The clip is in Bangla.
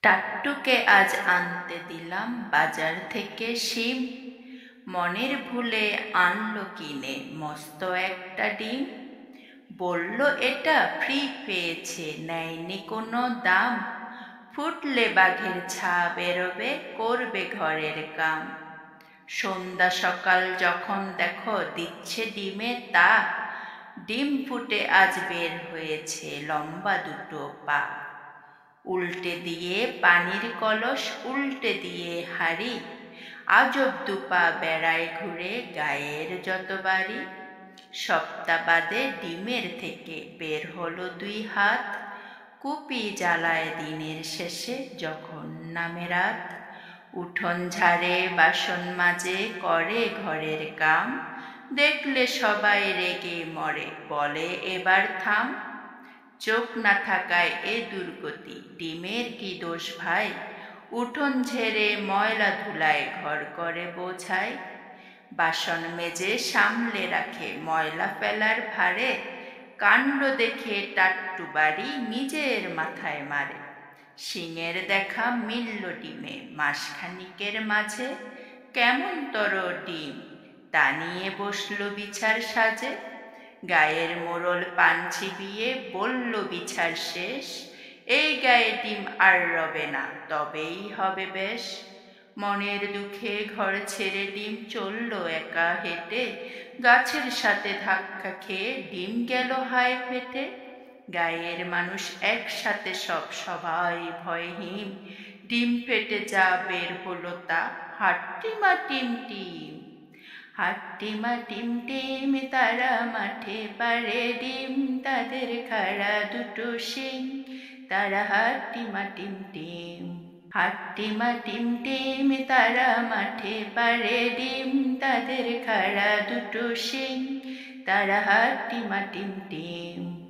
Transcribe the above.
টাট্টুকে আজ আনতে দিলাম বাজার থেকে শিম। মনের ভুলে আনলো কিনে মস্ত একটা ডিম। বলল এটা ফ্রি পেয়েছে, নেয়নি কোনো দাম। ফুটলে বাঘের ছা বেরোবে, করবে ঘরের কাম। সন্ধ্যা সকাল যখন দেখো দিচ্ছে ডিমে তা। ডিম ফুটে আজ বের হয়েছে লম্বা দুটো পা। উল্টে দিয়ে পানির কলস, উল্টে দিয়ে হাঁড়ি। আজব দুপা বেড়ায় ঘুরে গায়ের যত বাড়ি। সপ্তাহ বাদে ডিমের থেকে বের হলো দুই হাত। কুপি জ্বালায় দিনের শেষে যখন নামে রাত। উঠোন ঝাড়ে, বাসন মাজে, করে ঘরের কাম। দেখলে সবাই রেগে মরে, বলে এবার থাম। চোখ না থাকায় এ দুর্গতি, ডিমের কি দোষ ভাই? উঠোন ঝেড়ে ময়লা ধুলায় ঘর করে বোঝাই। বাসন মেজে সামলে রাখে ময়লা ফেলার ভারে। কাণ্ড দেখে টাট্টু বাড়ি নিজের মাথায় মারে। শিঙের দেখা মিলল ডিমে মাসখানিকের মাঝে। কেমন তর ডিম, তা নিয়ে বসলো বিছার সাজে। গায়ের মোড়ল পান চিবিয়ে বলল বিছার শেষ। এই গায়ে ডিম আর রবে না, তবেই হবে বেশ। মনের দুঃখে ঘর ছেড়ে ডিম চলল একা হেঁটে। গাছের সাথে ধাক্কা খেয়ে ডিম গেল হায় ফেটে। গায়ের মানুষ একসাথে সবাই ভয়হীন। ডিম ফেটে যা বের হলো তা, হাট্টিমা টিম টিম। হাট্টিমা টিম টিম, তারা মাঠে পাড়ে ডিম। তাদের খাড়া দুটো শিং, তারা হাট্টিমা টিম টিম। হাট্টিমা টিম টিম, তারা মাঠে পাড়ে ডিম। তাদের খাড়া দুটো শিং, তারা হাট্টিমা টিম টিম।